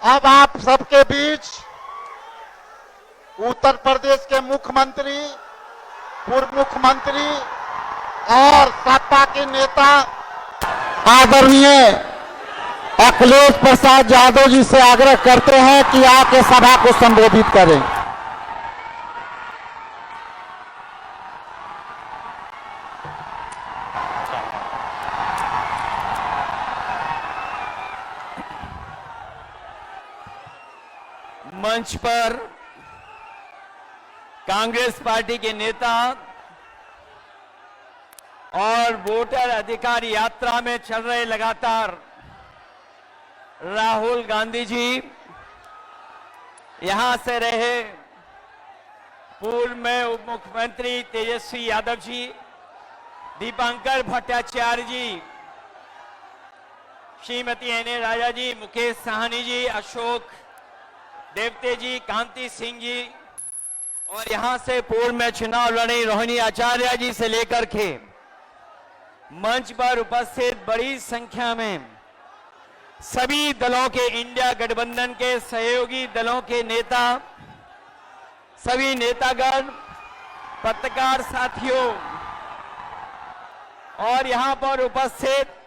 अब आप सबके बीच उत्तर प्रदेश के मुख्यमंत्री, पूर्व मुख्यमंत्री और सपा के नेता आदरणीय अखिलेश प्रसाद यादव जी से आग्रह करते हैं कि आके सभा को संबोधित करें। मंच पर कांग्रेस पार्टी के नेता और वोटर अधिकार यात्रा में चल रहे लगातार राहुल गांधी जी, यहां से रहे पूर्व में उप मुख्यमंत्री तेजस्वी यादव जी, दीपांकर भट्टाचार्य जी, श्रीमती एन राजा जी, मुकेश साहनी जी, अशोक देवते जी, कांति सिंह जी और यहां से पूर्व में चुनाव लड़ी रोहिणी आचार्य जी से लेकर के मंच पर उपस्थित बड़ी संख्या में सभी दलों के, इंडिया गठबंधन के सहयोगी दलों के नेता, सभी नेतागण, पत्रकार साथियों और यहां पर उपस्थित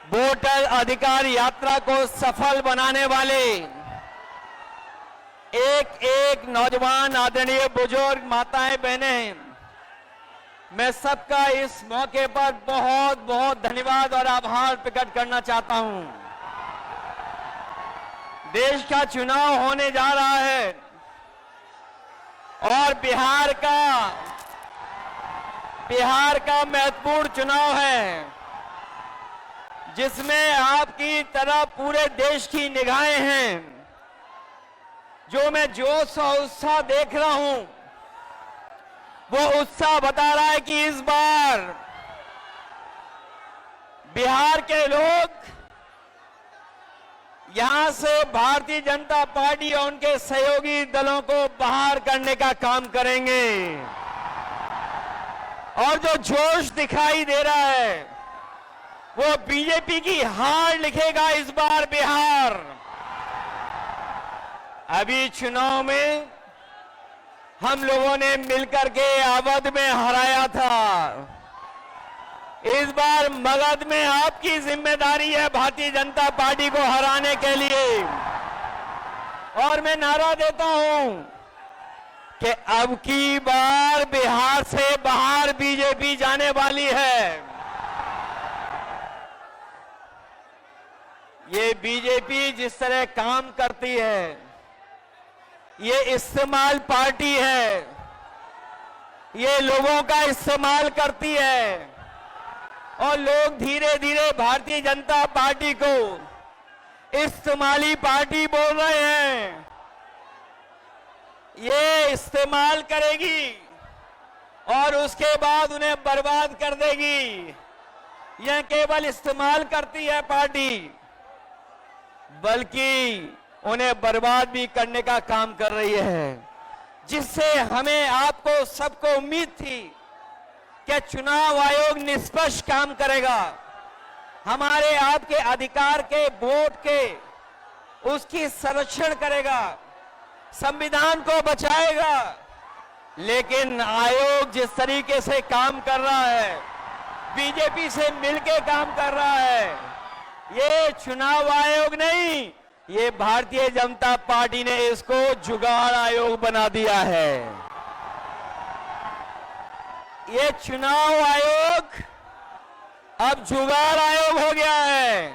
वोटर अधिकार यात्रा को सफल बनाने वाले एक एक नौजवान, आदरणीय बुजुर्ग, माताएं, बहनें, मैं सबका इस मौके पर बहुत बहुत धन्यवाद और आभार प्रकट करना चाहता हूं। देश का चुनाव होने जा रहा है और बिहार का महत्वपूर्ण चुनाव है, जिसमें आपकी तरह पूरे देश की निगाहें हैं। जो मैं जोश और उत्साह देख रहा हूं, वो उत्साह बता रहा है कि इस बार बिहार के लोग यहां से भारतीय जनता पार्टी और उनके सहयोगी दलों को बाहर करने का काम करेंगे। और जो जोश दिखाई दे रहा है वो बीजेपी की हार लिखेगा इस बार बिहार। अभी चुनाव में हम लोगों ने मिलकर के अवध में हराया था, इस बार मगध में आपकी जिम्मेदारी है भारतीय जनता पार्टी को हराने के लिए। और मैं नारा देता हूं कि अब की बार बिहार से बाहर बीजेपी जाने वाली है। ये बीजेपी जिस तरह काम करती है, ये इस्तेमाल पार्टी है, ये लोगों का इस्तेमाल करती है और लोग धीरे धीरे भारतीय जनता पार्टी को इस्तेमाली पार्टी बोल रहे हैं। ये इस्तेमाल करेगी और उसके बाद उन्हें बर्बाद कर देगी। यह केवल इस्तेमाल करती है पार्टी, बल्कि उन्हें बर्बाद भी करने का काम कर रही है, जिससे हमें, आपको, सबको उम्मीद थी कि चुनाव आयोग निष्पक्ष काम करेगा, हमारे आपके अधिकार के, वोट के, उसकी संरक्षण करेगा, संविधान को बचाएगा। लेकिन आयोग जिस तरीके से काम कर रहा है, बीजेपी से मिलकर काम कर रहा है, ये चुनाव आयोग नहीं, ये भारतीय जनता पार्टी ने इसको जुगाड़ आयोग बना दिया है। ये चुनाव आयोग अब जुगाड़ आयोग हो गया है।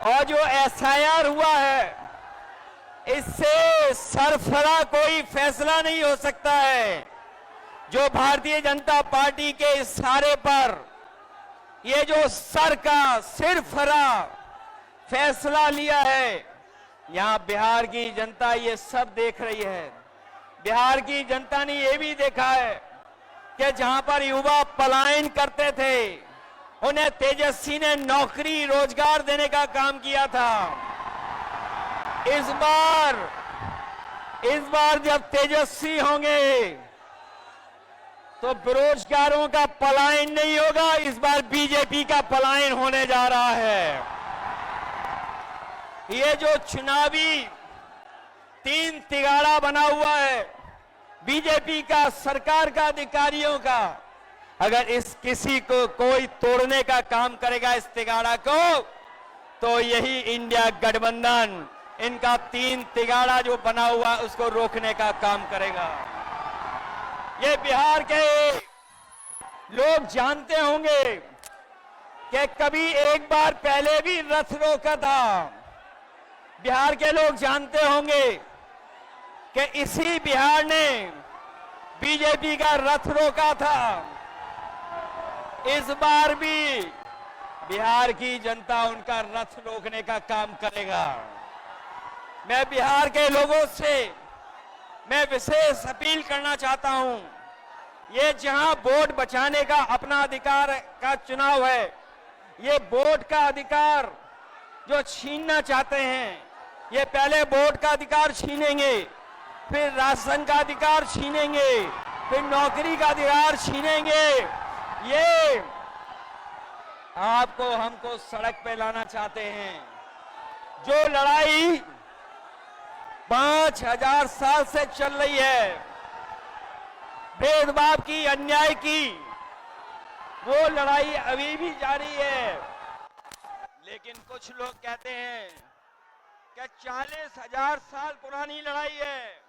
और जो एसआईआर हुआ है, इससे सरफरा कोई फैसला नहीं हो सकता है। जो भारतीय जनता पार्टी के इशारे पर ये जो सर का सिरफरा फैसला लिया है, यहां बिहार की जनता ये सब देख रही है। बिहार की जनता ने ये भी देखा है कि जहां पर युवा पलायन करते थे, उन्हें तेजस्वी ने नौकरी, रोजगार देने का काम किया था। इस बार जब तेजस्वी होंगे तो बेरोजगारों का पलायन नहीं होगा, इस बार बीजेपी का पलायन होने जा रहा है। ये जो चुनावी तीन तिगाड़ा बना हुआ है बीजेपी का, सरकार का, अधिकारियों का, अगर इस किसी को कोई तोड़ने का काम करेगा इस तिगाड़ा को, तो यही इंडिया गठबंधन इनका तीन तिगाड़ा जो बना हुआ है उसको रोकने का काम करेगा। ये बिहार के लोग जानते होंगे कि कभी एक बार पहले भी रथ रोका था। बिहार के लोग जानते होंगे कि इसी बिहार ने बीजेपी का रथ रोका था। इस बार भी बिहार की जनता उनका रथ रोकने का काम करेगा। मैं बिहार के लोगों से मैं विशेष अपील करना चाहता हूं, ये जहां वोट बचाने का अपना अधिकार का चुनाव है, ये वोट का अधिकार जो छीनना चाहते हैं, ये पहले वोट का अधिकार छीनेंगे, फिर राशन का अधिकार छीनेंगे, फिर नौकरी का अधिकार छीनेंगे। ये आपको हमको सड़क पे लाना चाहते हैं। जो लड़ाई 5000 साल से चल रही है, भेदभाव की, अन्याय की, वो लड़ाई अभी भी जारी है। लेकिन कुछ लोग कहते हैं कि 40,000 साल पुरानी लड़ाई है।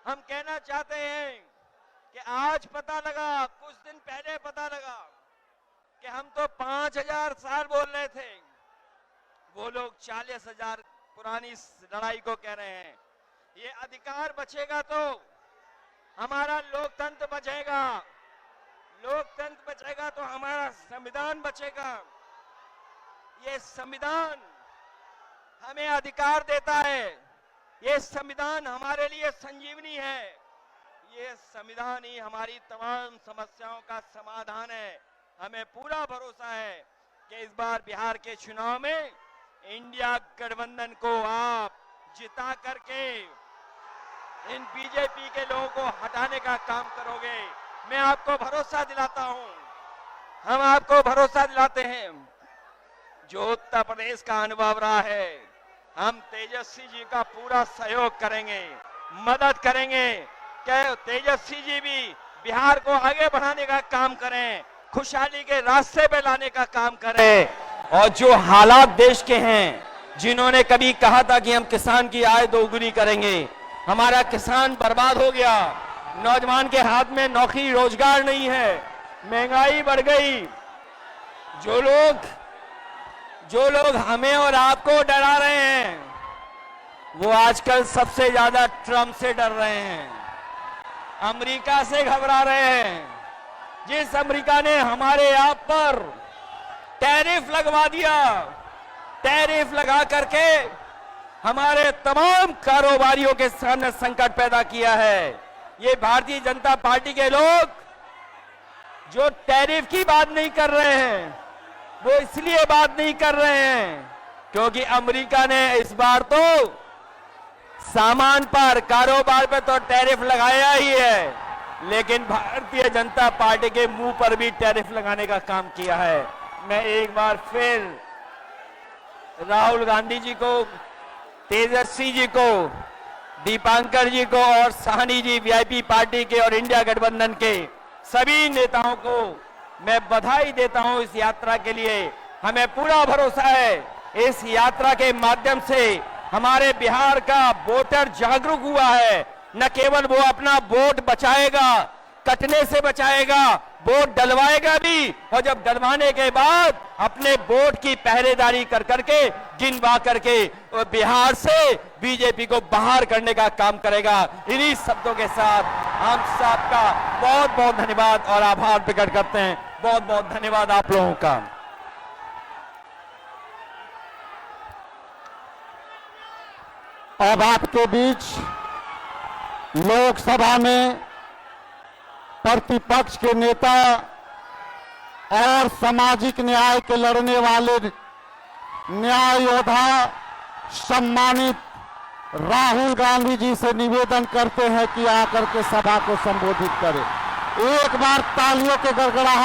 हम कहना चाहते हैं कि आज पता लगा, कुछ दिन पहले पता लगा कि हम तो 5000 साल बोल रहे थे, वो लोग 40,000 पुरानी लड़ाई को कह रहे हैं। ये अधिकार बचेगा तो हमारा लोकतंत्र बचेगा, लोकतंत्र बचेगा तो हमारा संविधान बचेगा। ये संविधान हमें अधिकार देता है, ये संविधान हमारे लिए संजीवनी है, ये संविधान ही हमारी तमाम समस्याओं का समाधान है। हमें पूरा भरोसा है कि इस बार बिहार के चुनाव में इंडिया गठबंधन को आप जिता करके इन बीजेपी के लोगों को हटाने का काम करोगे। मैं आपको भरोसा दिलाता हूं, हम आपको भरोसा दिलाते हैं। जो उत्तर प्रदेश का अनुभव रहा है, हम तेजस्वी जी का पूरा सहयोग करेंगे, मदद करेंगे कि तेजस्वी जी भी बिहार को आगे बढ़ाने का काम करें, खुशहाली के रास्ते पे लाने का काम करें। और जो हालात देश के हैं, जिन्होंने कभी कहा था कि हम किसान की आय दोगुनी करेंगे, हमारा किसान बर्बाद हो गया, नौजवान के हाथ में नौकरी रोजगार नहीं है, महंगाई बढ़ गई। जो लोग हमें और आपको डरा रहे हैं, वो आजकल सबसे ज्यादा ट्रंप से डर रहे हैं, अमेरिका से घबरा रहे हैं। जिस अमेरिका ने हमारे आप पर टैरिफ लगवा दिया, टैरिफ लगा करके हमारे तमाम कारोबारियों के सामने संकट पैदा किया है। ये भारतीय जनता पार्टी के लोग जो टैरिफ की बात नहीं कर रहे हैं, वो इसलिए बात नहीं कर रहे हैं क्योंकि अमेरिका ने इस बार तो सामान पर, कारोबार पर तो टैरिफ लगाया ही है, लेकिन भारतीय जनता पार्टी के मुंह पर भी टैरिफ लगाने का काम किया है। मैं एक बार फिर राहुल गांधी जी को, तेजस्वी जी को, दीपांकर जी को और साहनी जी, वीआईपी पार्टी के और इंडिया गठबंधन के सभी नेताओं को मैं बधाई देता हूं इस यात्रा के लिए। हमें पूरा भरोसा है इस यात्रा के माध्यम से हमारे बिहार का वोटर जागरूक हुआ है। न केवल वो अपना वोट बचाएगा, कटने से बचाएगा, वोट डलवाएगा भी, और जब डलवाने के बाद अपने वोट की पहरेदारी कर करके, गिनवा करके बिहार से बीजेपी को बाहर करने का काम करेगा। इन्हीं शब्दों के साथ हम सबका बहुत बहुत धन्यवाद और आभार प्रकट करते हैं। बहुत बहुत धन्यवाद आप लोगों का। अब आपके बीच लोकसभा में प्रतिपक्ष के नेता और सामाजिक न्याय के लड़ने वाले न्याय योद्धा सम्मानित राहुल गांधी जी से निवेदन करते हैं कि आकर के सभा को संबोधित करें। एक बार तालियों के गड़गड़ाहट